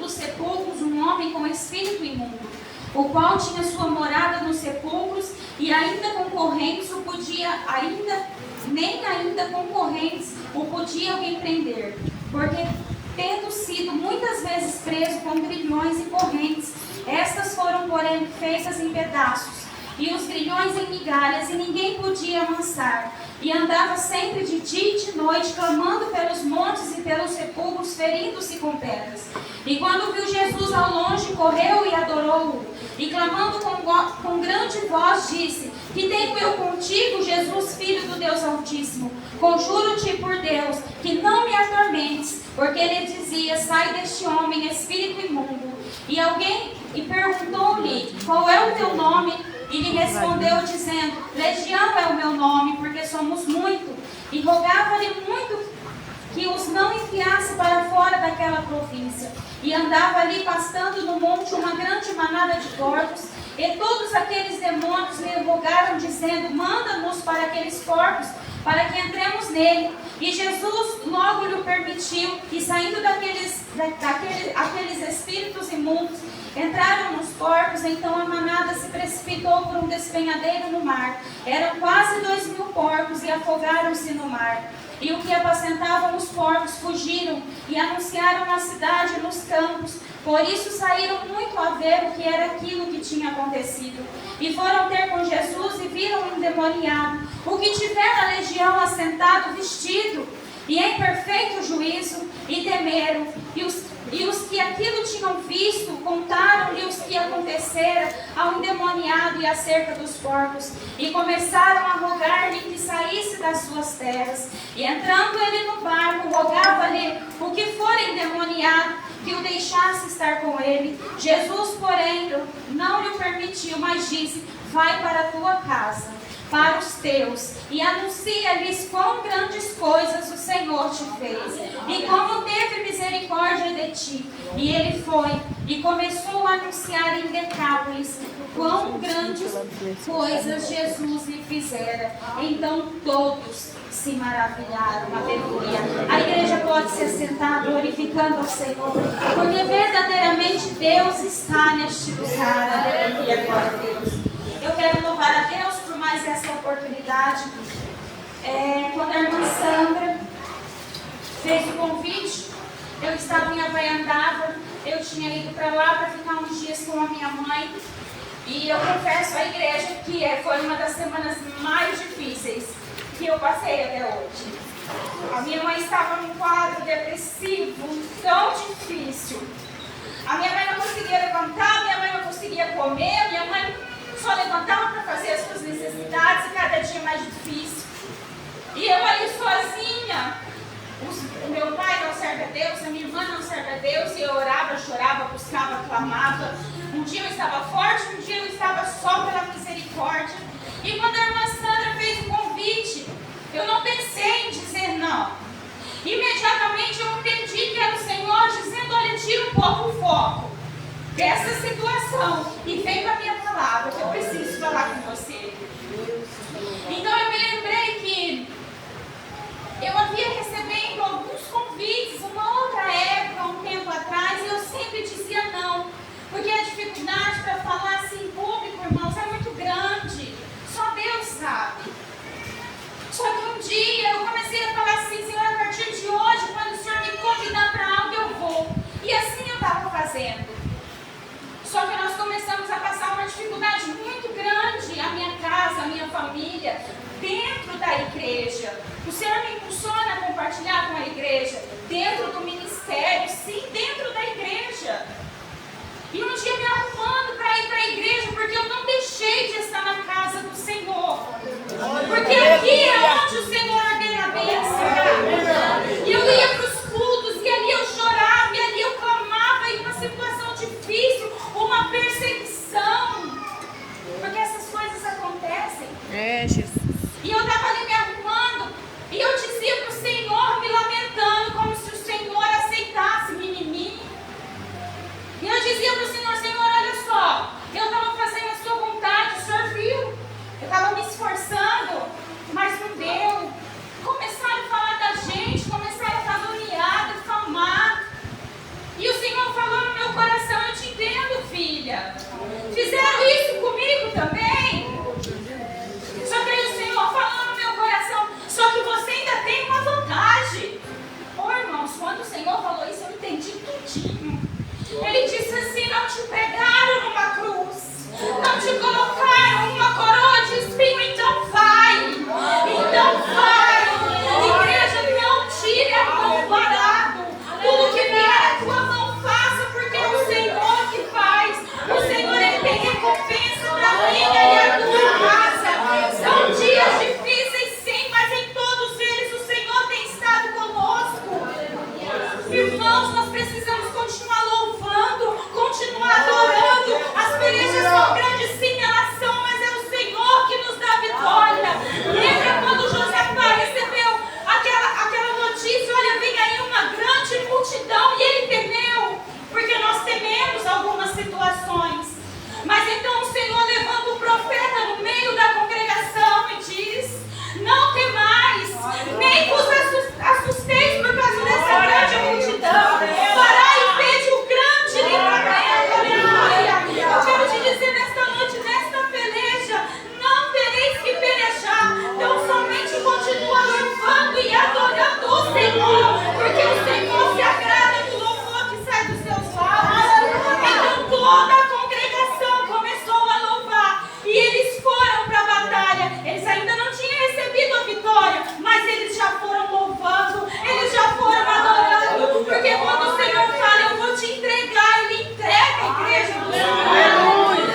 dos sepulcros um homem com espírito imundo, o qual tinha sua morada nos sepulcros, e ainda concorrentes o podia, nem ainda concorrentes o podia alguém prender, porque tendo sido muitas vezes preso com grilhões e correntes, estas foram porém feitas em pedaços, e os grilhões em migalhas, e ninguém podia amansar. E andava sempre de dia e de noite, clamando pelos montes e pelos sepulcros, ferindo-se com pedras. E quando viu Jesus ao longe, correu e adorou-o. E clamando com grande voz, disse: Que tenho eu contigo, Jesus, Filho do Deus Altíssimo? Conjuro-te por Deus, que não me atormentes. Porque ele dizia: Sai deste homem, espírito imundo. E perguntou-lhe: Qual é o teu nome? E lhe respondeu dizendo: Legião é o meu nome, porque somos muito. E rogava-lhe muito que os não enviasse para fora daquela província. E andava ali pastando no monte uma grande manada de porcos. E todos aqueles demônios lhe rogaram, dizendo: Manda-nos para aqueles porcos, para que entremos nele. E Jesus logo lhe permitiu, e saindo aqueles espíritos imundos, entraram nos porcos. Então a manada se precipitou por um despenhadeiro no mar. Eram quase 2.000 porcos, e afogaram-se no mar. E o que apacentavam os porcos fugiram, e anunciaram na cidade e nos campos. Por isso saíram muito a ver o que era aquilo que tinha acontecido. E foram ter com Jesus, e viram o endemoniado, o que tivera a legião assentado, vestido, e em perfeito juízo, e temeram. E os que aquilo tinham visto, contaram-lhe os que acontecera ao endemoniado e acerca dos porcos. E começaram a rogar-lhe que saísse das suas terras. E entrando ele no barco, rogava-lhe o que fora endemoniado, que o deixasse estar com ele. Jesus, porém, não lhe permitiu, mas disse: Vai para a tua casa, para os teus, e anuncia-lhes quão grandes coisas o Senhor te fez, e como teve misericórdia de ti. E ele foi, e começou a anunciar em Decápolis quão grandes coisas Jesus lhe fizera. Então todos se maravilharam. Aleluia. A igreja pode se assentar glorificando ao Senhor, porque verdadeiramente Deus está neste lugar. Aleluia, glória a Deus. Eu quero louvar a Deus por mais essa oportunidade. Quando a irmã Sandra fez o convite, eu estava em Havaiandava, eu tinha ido para lá para ficar uns dias com a minha mãe. E eu confesso à igreja que foi uma das semanas mais difíceis que eu passei até hoje. A minha mãe estava num quadro depressivo tão difícil. A minha mãe não conseguia levantar, minha mãe não conseguia comer, minha mãe só levantava para fazer as suas necessidades, e cada dia mais difícil. E eu ali sozinha. O meu pai não serve a Deus, a minha irmã não serve a Deus, e eu orava, chorava, buscava, clamava. Um dia eu estava forte, um dia eu estava só pela misericórdia. E quando a irmã Sandra fez o convite, eu não pensei em dizer não. Imediatamente eu entendi que era o Senhor dizendo: olha, tira um pouco o foco dessa situação e vem com a minha palavra, que eu preciso falar com você. Então eu me lembrei que eu havia recebendo alguns convites, uma outra época, um tempo atrás, e eu sempre dizia não, porque a dificuldade para falar assim em público, irmãos, é muito grande. Só Deus sabe. Só que um dia eu comecei a falar assim: Senhor, a partir de hoje, quando o Senhor me convidar para algo, eu vou. E assim eu estava fazendo. Só que nós começamos a passar uma dificuldade muito grande, a minha casa, a minha família, dentro da igreja. O Senhor me impulsiona a compartilhar com a igreja, dentro do ministério, sim, dentro da igreja. E um dia me arrumando para ir para a igreja, porque eu não deixei de estar na casa do Senhor. Porque aqui é onde o Senhor ordena a bênção. E eu ia para os cultos, e ali eu chorava, e ali eu clamava, em uma situação difícil, uma perseguição. Porque essas coisas acontecem. Jesus. E eu estava ali me arrumando, e eu dizia para o Senhor, me lamentando, como se o Senhor aceitasse mimimi. E eu dizia para o Senhor: Senhor, olha só, eu estava fazendo a sua vontade, o Senhor viu. Eu estava me esforçando, mas não deu. Começaram a falar da gente, começaram a caluniar, difamar. E o Senhor falou no meu Fizeram isso comigo também. Só que aí o Senhor falou no meu coração, só que você ainda tem uma vantagem. Oh, irmãos, quando o Senhor falou isso, eu entendi tudinho. Ele disse assim: não te pregaram numa cruz, não te colocaram uma coroa de espinho, então vai. Então vai. Igreja, não tire a mão do arado. Tudo que vier a tua mão, faça, porque é o Senhor que faz. O Senhor, Ele tem recompensa para a minha e a tua casa. São dias difíceis, sim, mas em todos eles o Senhor tem estado conosco. Irmãos, nós precisamos continuar louvando, continuar adorando. As pelejas são grandes, sim, elas são, mas é o Senhor que nos dá vitória. Lembra quando Josafá recebeu aquela notícia: olha, vem aí uma grande multidão, e ele temeu, porque nós tememos algumas situações. Mas então o Senhor levanta o profeta no meio da congregação e diz: não temais, nem vos assusteis por causa dessa grande multidão. Parai e vede o grande livramento. Aleluia. Eu quero te dizer nesta noite, nesta peleja, não tereis que pelejar. Então somente continua louvando e adorando o Senhor, porque o Senhor se agrada do louvor que sai dos seus lábios. Então toda a congregação começou a louvar e eles foram para a batalha. Eles ainda não tinham recebido a vitória, mas eles já foram louvando, eles já foram adorando, porque quando o Senhor fala: eu vou te entregar, Ele entrega a igreja do Senhor. Aleluia.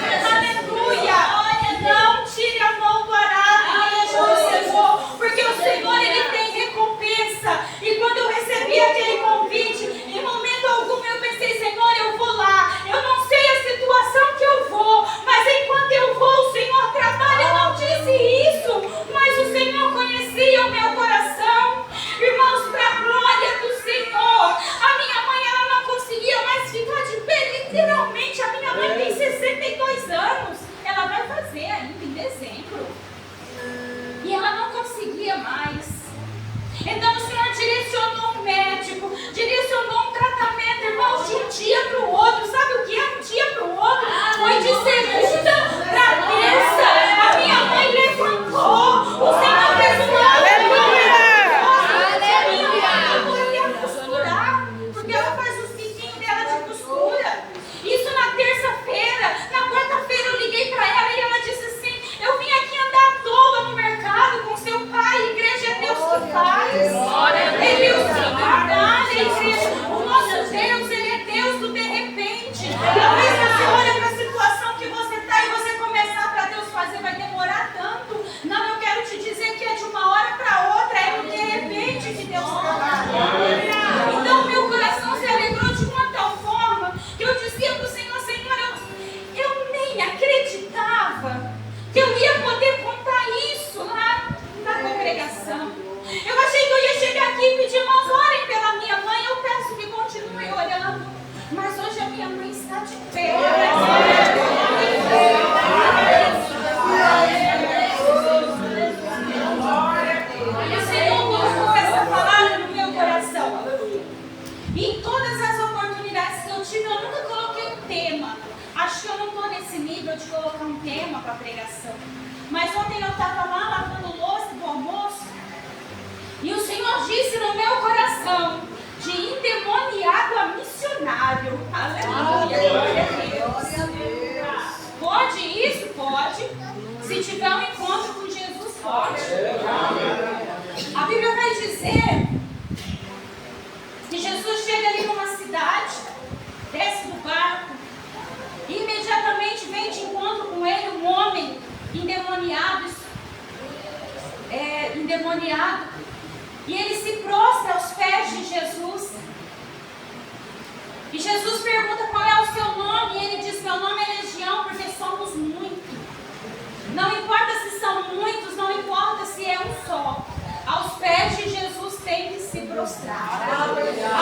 Olha, não tire a mão do arado, igreja do Senhor, porque o Senhor, Ele tem recompensa. E quando eu recebi aquele convite, em momento algum eu pensei: Senhor, eu vou lá. Eu não sei a situação que eu vou, mas enquanto eu vou, o Senhor trabalha. Eu não disse isso, mas o Senhor conhecia o meu coração. Irmãos, para a glória do Senhor, a minha mãe, ela não conseguia mais ficar de pé. Literalmente, a minha mãe tem 62 anos. Ela vai fazer ainda em dezembro. E ela não conseguia mais. Então o Senhor direcionou um médico, direcionou um tratamento, irmãos, de um dia para o outro. Sabe o que é um dia para o outro? Foi de segunda para terça. A minha mãe levantou. O Senhor fez uma costurar, porque ela faz os biquinhos dela de costura. Isso na terça-feira. Na quarta-feira eu liguei para ela e ela disse assim: eu vim aqui andar à toa no mercado com seu pai. A igreja é Deus que faz. É Deus que trabalha, igreja. O nosso Deus, Ele é Deus do de repente. Talvez você olhe para a situação que você está e você começar para Deus fazer, vai demorar tanto. Não, eu quero te dizer que é de uma hora para outra, é no de repente que Deus trabalha. Então meu coração se alegrou de uma tal forma que eu dizia para o Senhor: Senhor, eu nem acreditava que eu ia poder contar isso lá na congregação. Eu achei que eu ia chegar aqui e pedir: irmãos, orem pela minha mãe. Eu peço que continue orando. Mas hoje a minha mãe está de pé. E o Senhor colocou essa palavra no meu coração. E em todas as oportunidades que eu tive, eu nunca coloquei um tema. Acho que eu não estou nesse nível de colocar um tema para pregação. Mas ontem eu estava lá lavando louça do almoço e o Senhor disse no meu coração: de endemoniado a missionário. Aleluia. Glória a Deus. Pode isso? Pode. Se tiver um encontro com Jesus, pode. A Bíblia vai dizer que Jesus chega ali numa cidade, desce do barco, e imediatamente vem de encontro com ele um homem endemoniado, e ele se prostra aos pés de Jesus. E Jesus pergunta: qual é o seu nome? E ele diz: meu nome é Legião, porque somos muitos. Não importa se são muitos, não importa se é um só. Aos pés de Jesus tem que se prostrar.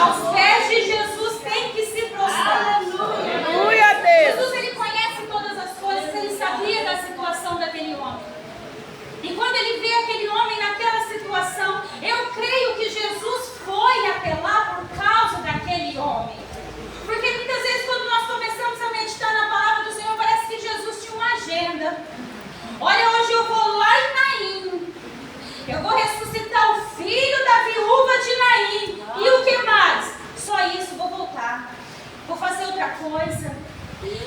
Aos pés de Jesus tem que se prostrar. Aleluia. Jesus, ele conhece todas as coisas, ele sabia da situação daquele homem. E quando ele vê aquele homem naquela situação, eu creio que Jesus foi até lá por causa daquele homem. Porque muitas vezes quando nós começamos a meditar na palavra do Senhor, parece que Jesus coisa.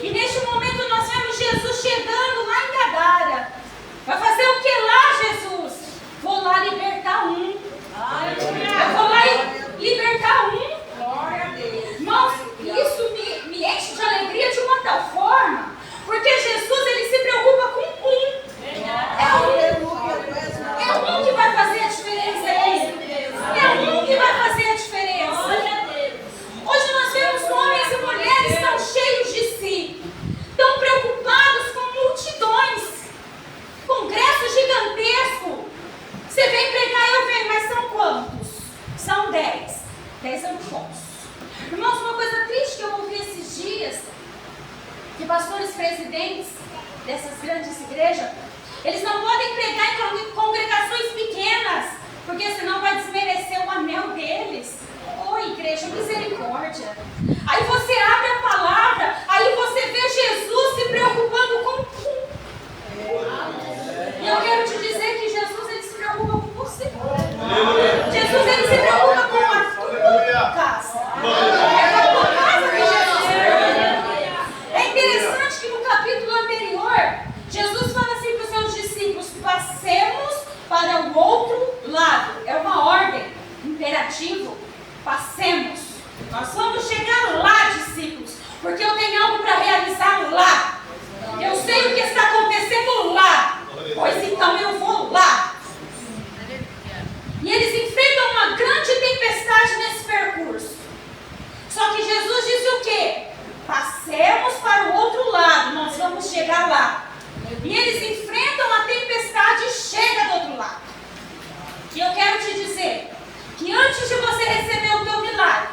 E neste momento nós vemos Jesus chegando lá em Gadara. Vai fazer o que lá, Jesus? Vou lá libertar um. Eu vou lá libertar um. Irmãos, isso me enche de alegria de uma tal forma, porque Jesus, ele se preocupa com um. É um que vai fazer a diferença. É um que vai fazer a diferença. Hoje nós vemos homens e mulheres tão cheios de si, tão preocupados com multidões, congresso gigantesco. Você vem pregar, eu venho, mas são quantos? São 10. 10 eu não posso. Irmãos, uma coisa triste que eu ouvi esses dias, que pastores presidentes dessas grandes igrejas, eles não podem pregar em congregações pequenas, porque senão vai desmerecer o anel deles. Ô igreja, misericórdia. Aí você abre a palavra, aí você vê Jesus se preocupando com um. E eu quero te dizer que Jesus, ele se preocupa com você. Jesus, ele se preocupa com a tua casa. É com a tua casa que Jesus se preocupa. É interessante que no capítulo anterior, Jesus fala assim para os seus discípulos: passemos para o outro lado. É uma ordem, imperativo. Passemos. Nós vamos chegar lá, discípulos, porque eu tenho algo para realizar lá. Eu sei o que está acontecendo lá. Pois então eu vou lá. E eles enfrentam uma grande tempestade nesse percurso. Só que Jesus disse o quê? Passemos para o outro lado, nós vamos chegar lá. E eles enfrentam a tempestade e chegam do outro lado. E eu quero te dizer que antes de você receber o teu milagre,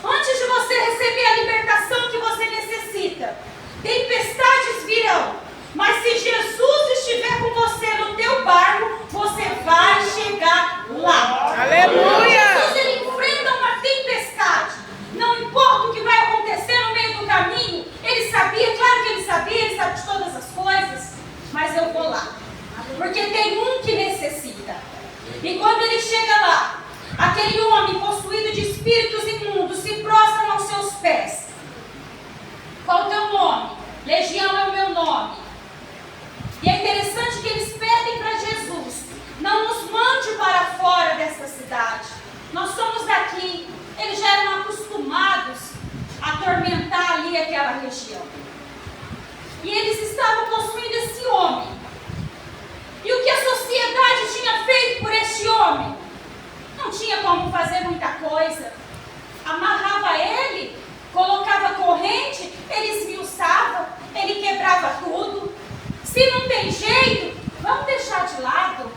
antes de você receber a libertação que você necessita, tempestades virão. Mas se Jesus estiver com você no teu barco, você vai chegar lá. Aleluia! Jesus, ele enfrenta uma tempestade. Não importa o que vai acontecer no meio do caminho, ele sabia, claro que ele sabe de todas as coisas, mas eu vou lá. Porque tem um que necessita. E quando ele chega lá, aquele homem possuído de espíritos imundos se prostra aos seus pés. Qual é o teu nome? Legião é o meu nome. E é interessante que eles pedem para Jesus: não nos mande para fora dessa cidade. Nós somos daqui. Eles já eram acostumados a atormentar ali aquela região. E eles estavam possuindo esse homem. E o que a sociedade tinha feito por este homem? Não tinha como fazer muita coisa. Amarrava ele, colocava corrente, ele esmiuçava, ele quebrava tudo. Se não tem jeito, vamos deixar de lado.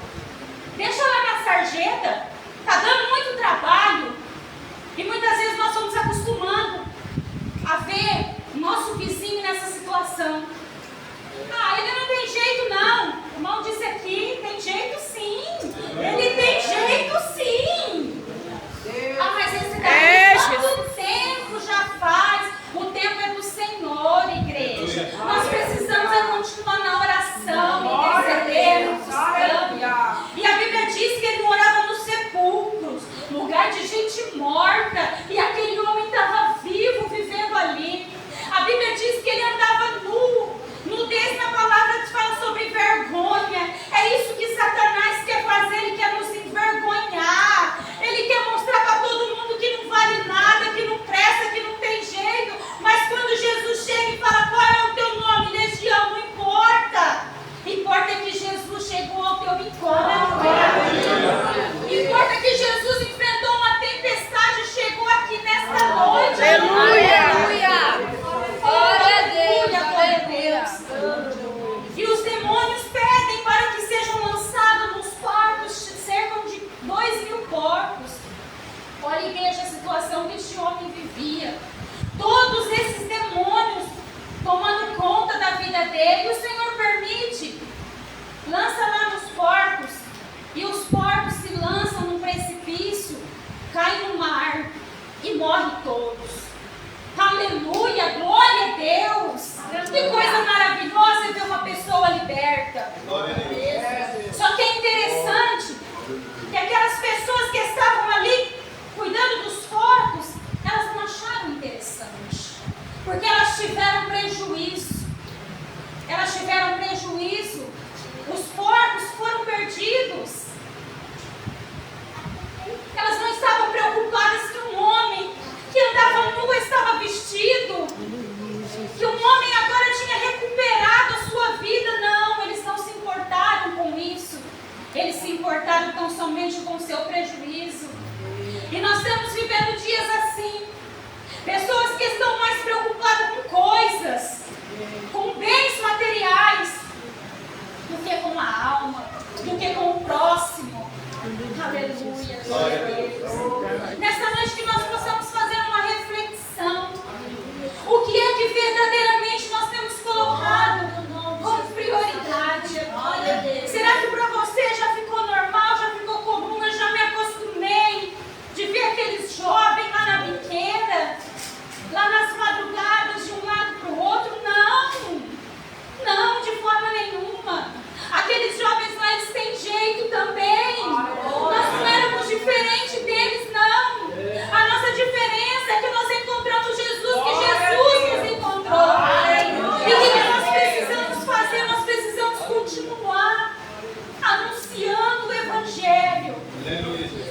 Deixa lá na sarjeta. Está dando muito trabalho. E muitas vezes nós estamos acostumando a ver nosso vizinho nessa situação. Ah, ele não tem jeito não. O irmão disse aqui, tem jeito sim. Ele tem jeito sim. Ah, mas esse daqui quanto tempo já faz? O tempo é do Senhor, igreja. Nós precisamos continuar na oração, interceder, e a Bíblia diz que ele morava nos sepulcros, lugar de gente morta, e aquele homem estava vivo, vivendo ali. A Bíblia diz que ele andava nu. Nudez na palavra fala sobre vergonha. É isso que Satanás quer fazer, ele quer nos envergonhar. Ele quer mostrar para todo mundo que não vale nada, que não presta, que não tem jeito. Mas quando Jesus chega e fala: qual é o teu nome? Legião, não importa. Importa que Jesus chegou ao teu encontro. Importa que Jesus enfrentou uma tempestade e chegou aqui nesta noite. Aleluia! Glória a Deus. E os demônios pedem para que sejam lançados nos porcos, cerca de 2.000 porcos. Olha, igreja, a situação que este homem vivia. Todos esses demônios tomando conta da vida dele. E o Senhor permite. Lança lá nos porcos. E os porcos se lançam num precipício, caem no mar e morrem todos. Aleluia, glória a Deus. Que coisa maravilhosa ver uma pessoa liberta. Só que é interessante que aquelas pessoas que estavam ali cuidando dos porcos, elas não acharam interessante. porque elas tiveram prejuízo. Elas tiveram prejuízo. Os porcos foram perdidos. Elas não estavam preocupadas que um homem que andava nu estava vestido, que um homem agora tinha recuperado a sua vida. Não, eles não se importaram com isso. Eles se importaram tão somente com o seu prejuízo. E nós estamos vivendo dias assim. Pessoas que estão mais preocupadas com coisas, com bens materiais, do que com a alma, do que com o próximo. Aleluia. Nessa noite que nós possamos fazer uma reflexão. O que é que verdadeiramente nós temos colocado como prioridade? Será que para você já ficou normal, já ficou comum? Eu já me acostumei de ver aqueles jovens lá na biqueira, lá nas madrugadas, de um lado para o outro. Não, de forma nenhuma. Aqueles jovens lá, eles têm jeito também. Nós não éramos diferentes deles, não. A nossa diferença é que nós encontramos Jesus, que Jesus nos encontrou. E o que nós precisamos fazer? Nós precisamos continuar anunciando o Evangelho.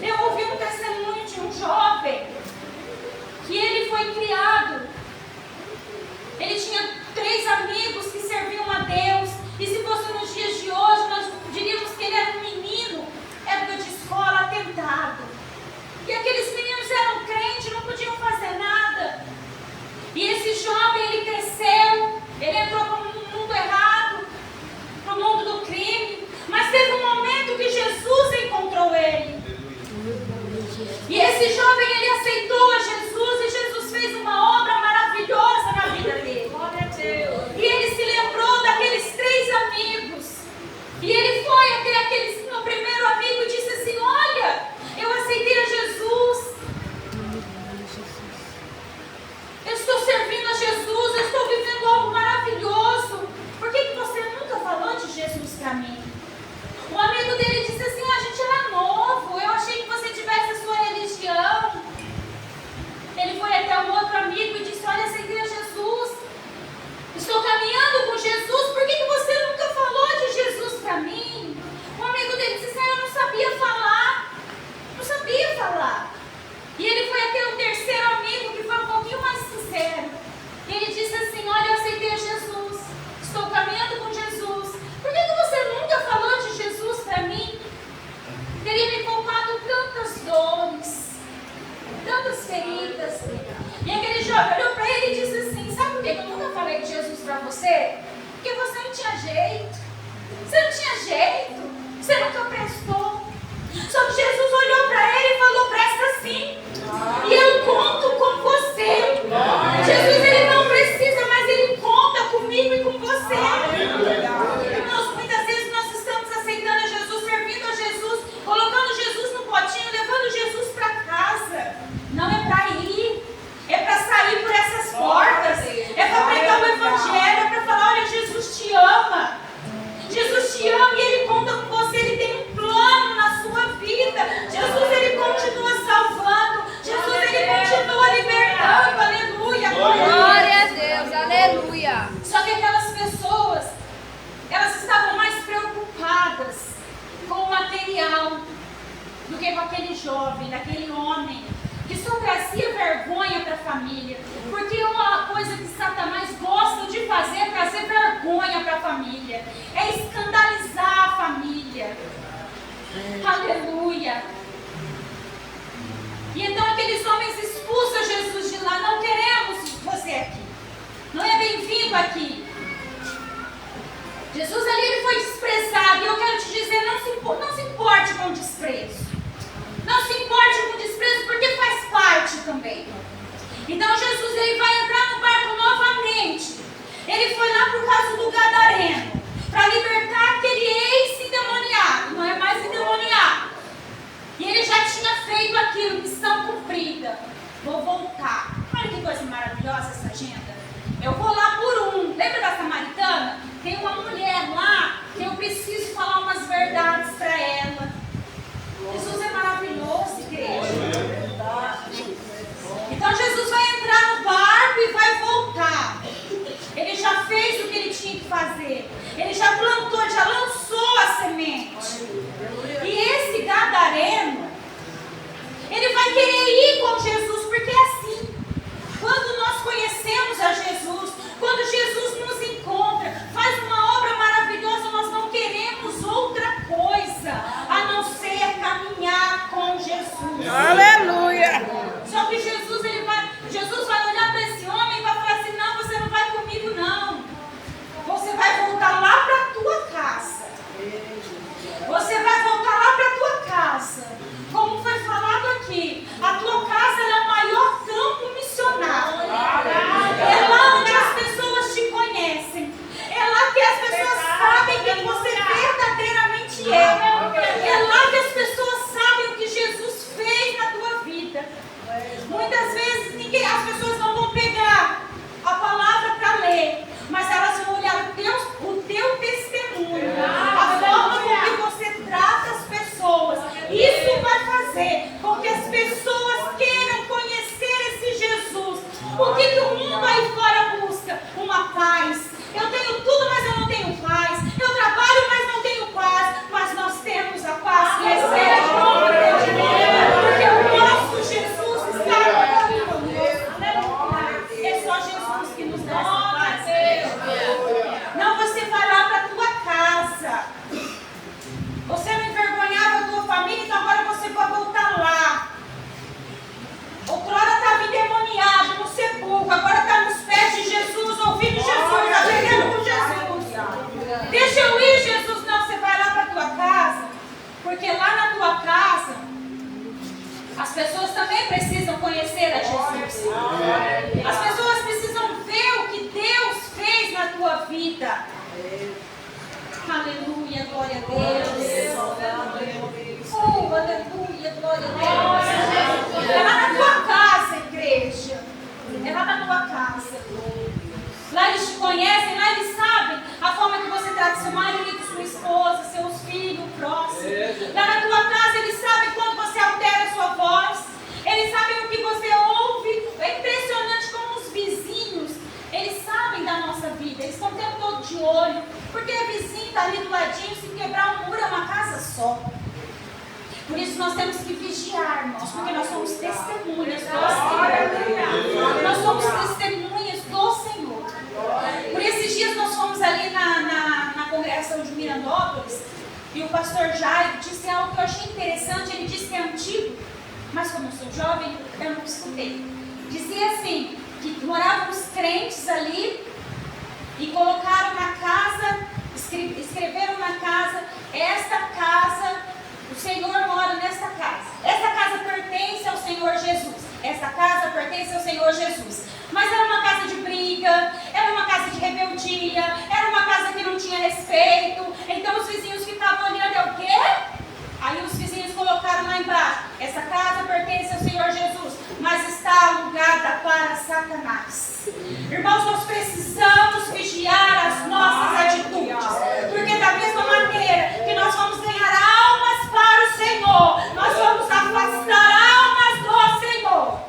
Eu ouvi um testemunho de um jovem que ele foi criado. Ele tinha 3 amigos que serviam a Deus. E se fosse nos dias de hoje, nós diríamos que ele era um menino, época de escola, atentado. E aqueles meninos eram crentes, não podiam fazer nada. E esse jovem, ele cresceu, ele entrou para um mundo errado, para o mundo do crime. Mas teve um momento que Jesus encontrou ele. E esse jovem, ele aceitou a Jesus, e Jesus fez uma obra maravilhosa na vida dele. E ele se lembrou daqueles 3 amigos. E ele foi até no primeiro amigo e disse assim: olha, eu aceitei a Jesus. Eu estou servindo a Jesus, eu estou vivendo algo maravilhoso. Por que você nunca falou de Jesus para mim? O amigo dele disse assim: a gente era novo, eu achei que você tivesse a sua religião. Ele foi até um outro amigo e disse: olha, aceitei a Jesus, estou caminhando com Jesus, por que você nunca falou de Jesus para mim? O amigo dele disse: eu não sabia falar. E ele foi até o terceiro amigo, que foi um pouquinho mais sincero. E ele disse assim: olha, eu aceitei a Jesus, estou caminhando com Jesus, por que você nunca falou de Jesus para mim? Teria me poupado tantas dores, tantas feridas. E aquele jovem olhou para ele e disse assim: sabe por que eu nunca falei de Jesus para você? Porque você não tinha jeito. Você nunca prestou. Só que Jesus olhou para ele e falou: presta sim. E eu conto com você. Jesus, ele não precisa, mas ele conta comigo e com você. Muitas vezes nós estamos aceitando a Jesus, servindo a Jesus, colocando Jesus no potinho, levando Jesus para casa. Não é para ir, é para sair por essas portas, é para pregar o Evangelho, é para falar: olha, Jesus te ama. Jesus te ama e Ele conta com você, Ele tem um plano na sua vida. Jesus, Ele continua salvando. Jesus, Ele continua libertando. Aleluia. Glória a Deus, aleluia. Só que aquelas pessoas, elas estavam mais preocupadas com o material do que com aquele jovem, daquele homem, que só trazia vergonha para a família. Porque uma coisa que Satanás gosta de fazer é trazer vergonha para a família, é escandalizar a família. Aleluia. E então aqueles homens expulsam Jesus de lá: não queremos você aqui, não é bem-vindo aqui. Jesus ali, ele foi desprezado, e eu quero te dizer: não se importe com desprezo. Não se importe com desprezo, porque faz parte também. Então Jesus, ele vai entrar no barco novamente. Ele foi lá por causa do gadareno, para libertar aquele ex-endemoniado. Não é mais endemoniado. E ele já tinha feito aquilo, missão cumprida. Vou voltar. Olha que coisa maravilhosa essa agenda. Eu vou lá por um. Lembra da samaritana? Tem uma mulher lá que eu preciso falar umas verdades para ela. Jesus é maravilhoso, igreja. Então Jesus vai entrar no barco e vai voltar. Glória a Deus. Não, você vai lá para a tua casa. Você não envergonhava a tua família, então agora você vai voltar lá. Outrora estava endemoniado no sepulcro, agora está nos pés de Jesus, ouvindo Jesus, aprendendo com Jesus. Deixa eu ir, Jesus. Não, você vai lá para a tua casa, porque lá na tua casa as pessoas também precisam conhecer a Jesus. As pessoas precisam ver o que Deus fez na tua vida. Aleluia, glória a Deus. Oh, aleluia, glória a Deus. É lá na tua casa, igreja. É lá na tua casa. Lá eles te conhecem, lá eles sabem a forma que você trata seu marido, sua esposa, seus filhos, o próximo. Lá na tua casa eles sabem quando você altera a sua voz. Eles sabem o que você ouve. É impressionante como os vizinhos, eles sabem da nossa vida. Eles estão o tempo todo de olho. Porque a vizinha está ali do ladinho, se quebrar um muro é uma casa só. Por isso nós temos que vigiar, irmãos, porque nós somos testemunhas do Senhor. Nós somos testemunhas do Senhor. Por esses dias nós fomos ali na congregação de Mirandópolis e o pastor Jairo disse algo que eu achei interessante. Ele disse que é antigo, mas como eu sou jovem, eu não escutei. Dizia assim, que moravam os crentes ali e colocaram na casa, escreveram na casa, esta casa, o Senhor mora nesta casa. Esta casa pertence ao Senhor Jesus. Esta casa pertence ao Senhor Jesus. Mas era uma casa de briga, era uma casa de rebeldia, era uma casa que não tinha respeito. Então os vizinhos ficavam olhando, é o quê? Aí os vizinhos colocaram lá embaixo, essa casa pertence ao Senhor Jesus, mas está alugada para Satanás. Irmãos, nós precisamos vigiar as nossas atitudes, porque da mesma maneira que nós vamos ganhar almas para o Senhor, nós vamos afastar almas do Senhor.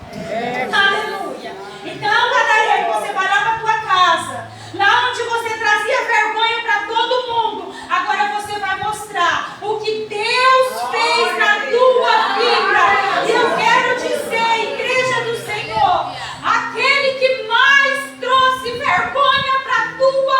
Aleluia. Então, Catarina, você vai lá para a tua casa, lá onde você trazia vergonha para todo mundo, agora você vai mostrar o que Deus fez na tua vida. E eu quero dizer, igreja do Senhor, aquele que mais trouxe vergonha para a tua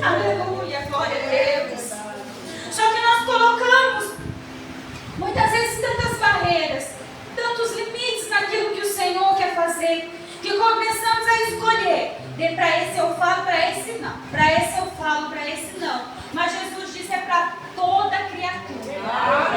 Aleluia, glória a Deus. Só que nós colocamos muitas vezes tantas barreiras, tantos limites naquilo que o Senhor quer fazer, que começamos a escolher. Para esse eu falo, para esse não. Para esse eu falo, para esse não. Mas Jesus disse: é para toda criatura.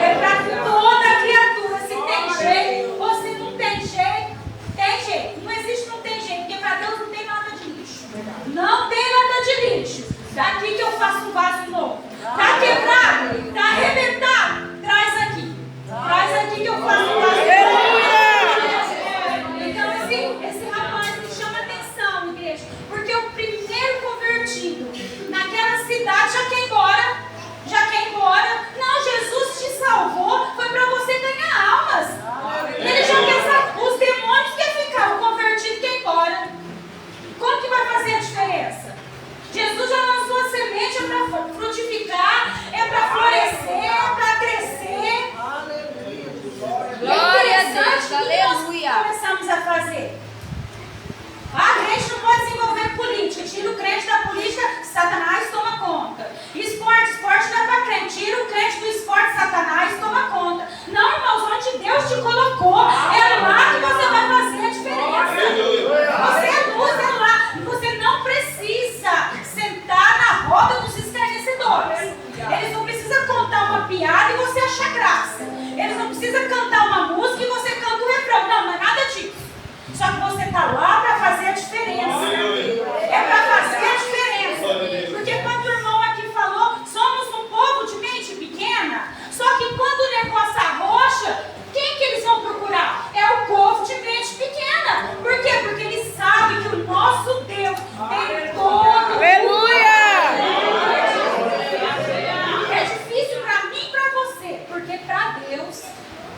É para toda criatura. Se tem jeito ou se não tem jeito, tem jeito. Não existe não tem jeito, porque para Deus não tem nada de lixo. Não tem nada de lixo. Daqui que eu faço um vaso novo. Está quebrado, está arrebentado. Traz aqui. Traz aqui que eu faço um vaso novo. Então esse rapaz me chama atenção, igreja. Porque o primeiro convertido naquela cidade já quer ir embora. Já quer ir embora. Não, Jesus te salvou. Foi para você ganhar almas. Ele já quer saber. Os demônios querem ficar. O convertido quer ir embora. Como que vai fazer a diferença? Jesus já lançou a semente, é para frutificar, é para florescer, é para crescer. Glória a Deus, aleluia. Nós começamos a fazer. A gente não pode desenvolver política. Tira o crente da política, Satanás toma conta. Esporte dá para crente. Tira o crente do esporte, Satanás toma conta. Não, irmãos, onde Deus te colocou, é lá que você vai fazer a diferença. Você é luz, é lá. Você não precisa sentar na roda dos escarnecedores. Eles não precisam contar uma piada e você achar graça. Eles não precisam cantar uma música e você canta o refrão. Não é nada disso. Só que você está lá para fazer a diferença. É para fazer a diferença. Porque quando o irmão aqui falou, somos um povo de mente pequena. Só que quando o negócio arrocha, quem que eles vão procurar? É o povo de mente pequena. Por quê? Porque eles sabem que o nosso Deus tem todo. Aleluia! É difícil para mim e para você. Porque para Deus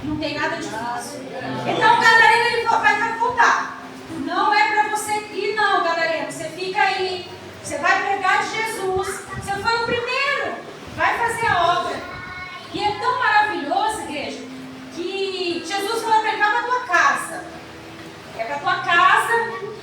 não tem nada difícil. Então, Gadareno, ele vai voltar. Não é para você ir, não, Gadareno. Você fica aí. Você vai pregar de Jesus. Você foi o primeiro. Vai fazer a obra. E é tão maravilhoso, igreja, que Jesus falou para ele: vai para a tua casa. É para a tua casa.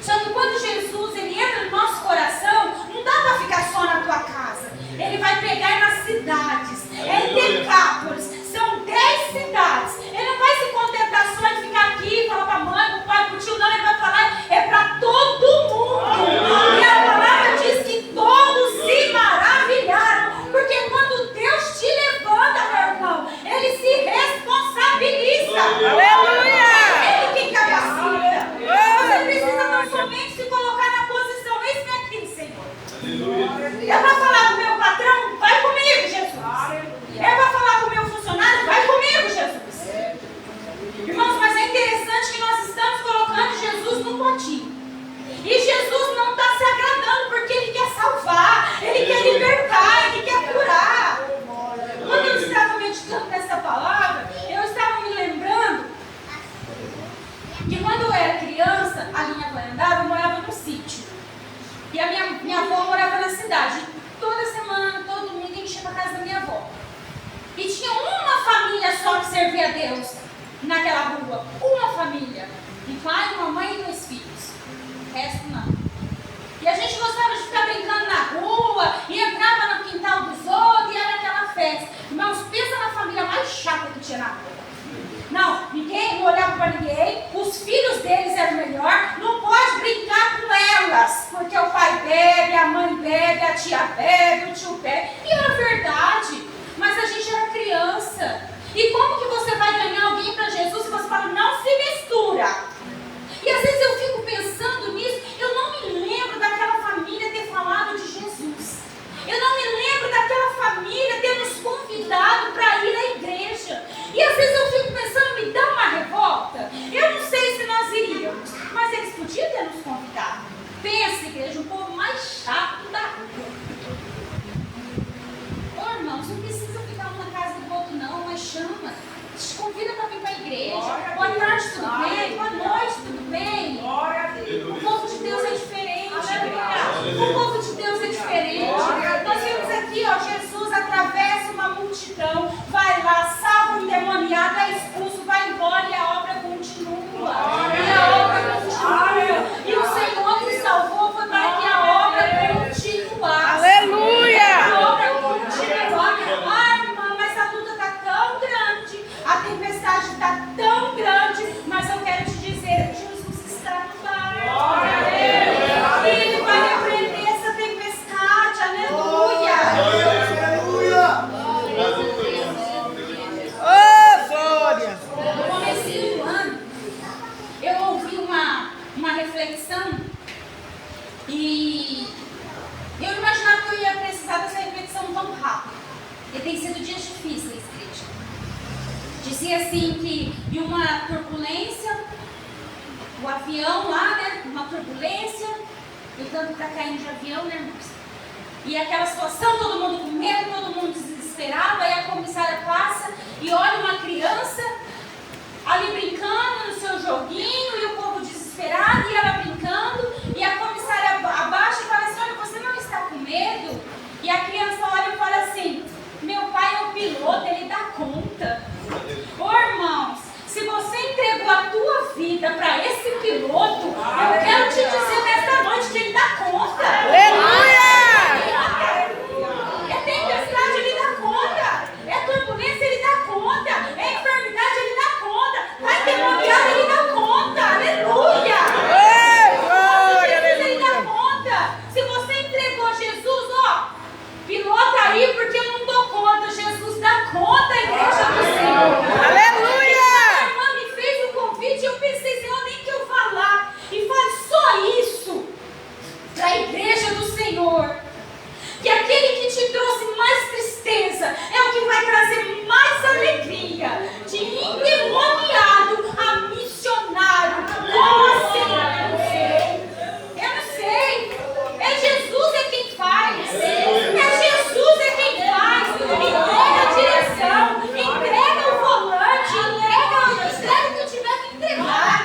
Só que quando Jesus ele entra no nosso coração, não dá para ficar só na tua casa. Ele vai pegar nas cidades. É em Decápolis. São 10 cidades. Ele não vai se contentar só em ficar aqui e falar para a mãe, para o pai, para o tio. Não, ele vai falar, é para todo mundo. E a palavra diz que todos se maravilharam. Porque quando Deus te levanta, meu irmão, ele se responsabiliza. Aleluia! Ele que capacita. Você precisa não somente se colocar na posição. Eis-me aqui, Senhor. É para falar com o meu patrão? Vai comigo, Jesus. É para falar com o meu funcionário? Vai comigo, Jesus. Irmãos, mas é interessante que nós estamos colocando Jesus no potinho. E Jesus não está se agradando porque Ele quer salvar, Ele quer libertar, Ele quer curar. Quando eu estava meditando nessa palavra, eu estava me lembrando que quando eu era criança, a minha avó andava, eu morava num sítio. E a minha avó morava na cidade. Toda semana, todo domingo, a gente ia para casa da minha avó. E tinha uma família só que servia a Deus naquela rua. Uma família. Um pai, uma mãe e 2 filhos. O resto não. E a gente gostava de ficar brincando na rua, e entrava no quintal dos outros, e era aquela festa. Irmãos, pensa na família mais chata que tinha na rua. Não, ninguém olhava para ninguém, os filhos deles eram melhor, não pode brincar com elas, porque o pai bebe, a mãe bebe, a tia bebe, o tio bebe. E era verdade, mas a gente era criança. E como que você vai ganhar alguém para Jesus se você fala, não se mistura? E às vezes eu fico pensando nisso, eu não me lembro daquela família ter falado de Jesus. Eu não me lembro daquela família ter nos convidado para ir à igreja. E às vezes eu fico pensando, me dá uma revolta. Eu não sei se nós iríamos, mas eles podiam ter nos convidado. Pensa, igreja, o povo mais chato da rua. Ô irmãos, não precisa ficar um na casa do outro não, mas chama. Te convida para vir para a igreja. Boa tarde, tudo bem? Boa noite, tudo bem? E tem sido dias difíceis, igreja. Dizia assim que em uma turbulência, o avião lá, né? Uma turbulência, lutando para cair de avião, né, irmãos? E aquela situação, todo mundo com medo, todo mundo desesperado. Aí a comissária passa e olha uma criança ali brincando no seu joguinho e o povo desesperado e ela brincando. E a comissária abaixa e fala assim: olha, você não está com medo? E a criança olha e fala assim: meu pai é o piloto, ele dá conta. Ô irmãos, se você entregou a tua vida para esse piloto, eu quero te dizer nesta noite que ele dá conta. Aleluia! É tempestade, ele dá conta. É turbulência, ele dá conta. É enfermidade, ele dá conta. Vai demoniado, ele dá conta. Aleluia! Jesus, ele dá conta. Se você entregou Jesus, ó, pilota aí porque eu não dou conta. Jesus dá conta, igreja do Senhor. Aleluia! A irmã me fez um convite e eu pensei, Senhor, nem que eu falar. E fale só isso para a igreja do Senhor. Que aquele que te trouxe mais tristeza é o que vai trazer mais alegria. De endemoniado a missionário. Como assim? Eu não sei. Eu não sei. É Jesus é quem faz. É Jesus é quem faz. Entrega a direção. Entrega o volante. Entrega o que tiver que entregar.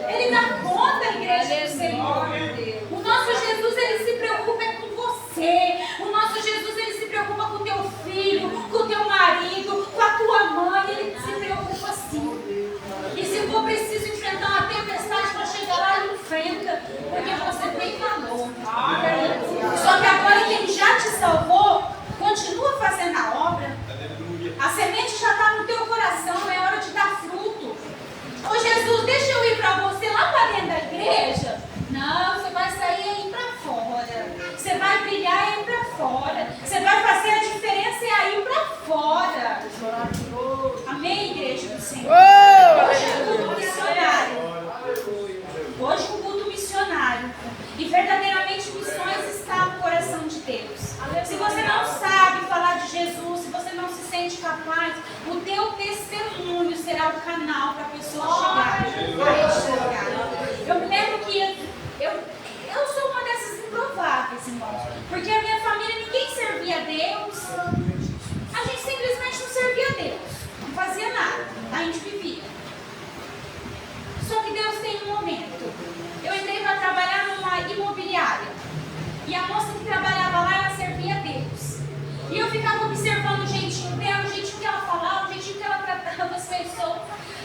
Ele dá conta, igreja do Senhor. O nosso Jesus, ele se preocupa com você. O nosso Jesus, ele se preocupa com o teu filho, com o teu marido, com a tua mãe. Ele se preocupa sim. E se for preciso enfrentar uma tempestade para chegar lá, ele enfrenta. Porque você tem valor. Só que agora que ele já te salvou, continua fazendo a obra. A semente já está no teu coração, é hora de dar fruto. Ô Jesus, deixa eu ir para você lá para dentro da igreja? Não, você vai sair aí para fora. Você vai brilhar aí para fora. Você vai fazer a diferença aí para fora. Amém, igreja do Senhor? Hoje é um culto missionário. Hoje é um culto missionário. E verdadeiramente missões está no coração de Deus. Se você não sabe falar de Jesus, se você não se sente capaz, o teu testemunho será o canal para a pessoa chegar. Eu me lembro que eu sou uma dessas improváveis, irmãos. Porque a minha família, ninguém servia a Deus. A gente simplesmente não servia a Deus. Não fazia nada. A gente vivia. Só que Deus tem um momento. Eu entrei para trabalhar numa imobiliária. E a moça que trabalhava lá, ela servia a Deus. E eu ficava observando o jeitinho dela, o jeitinho que ela falava, o jeitinho que ela tratava as pessoas.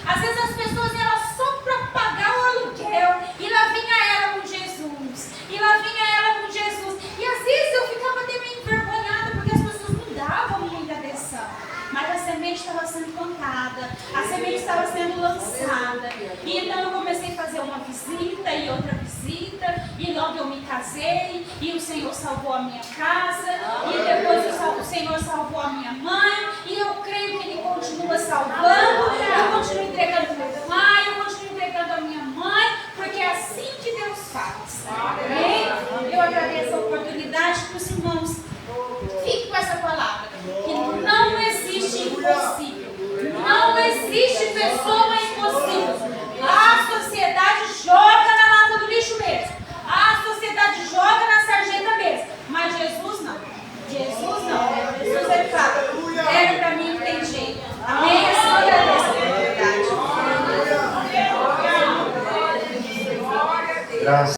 Às vezes as pessoas eram só para pagar o aluguel. E lá vinha ela com Jesus. E lá vinha ela com Jesus. E às vezes eu ficava até meio envergonhada, porque as pessoas não davam muita atenção. Mas a semente estava sendo plantada, a semente estava sendo lançada. E então eu comecei a fazer uma visita e outra visita. E logo eu me casei. E o Senhor salvou a minha casa. E depois o Senhor salvou a minha mãe. E eu creio que Ele continua salvando. Eu continuo entregando meu pai, eu continuo entregando a minha mãe. Porque é assim que Deus faz. Amém? Eu agradeço a oportunidade para os irmãos. Fique com essa palavra. Que não existe impossível. Não existe pessoa impossível. A sociedade joga na lata do lixo mesmo. A sociedade joga na sarjeta mesmo. Mas Jesus não. Jesus não. Jesus é fato. Pega pra mim, não tem jeito. Amém? Eu só agradeço a oportunidade. Graças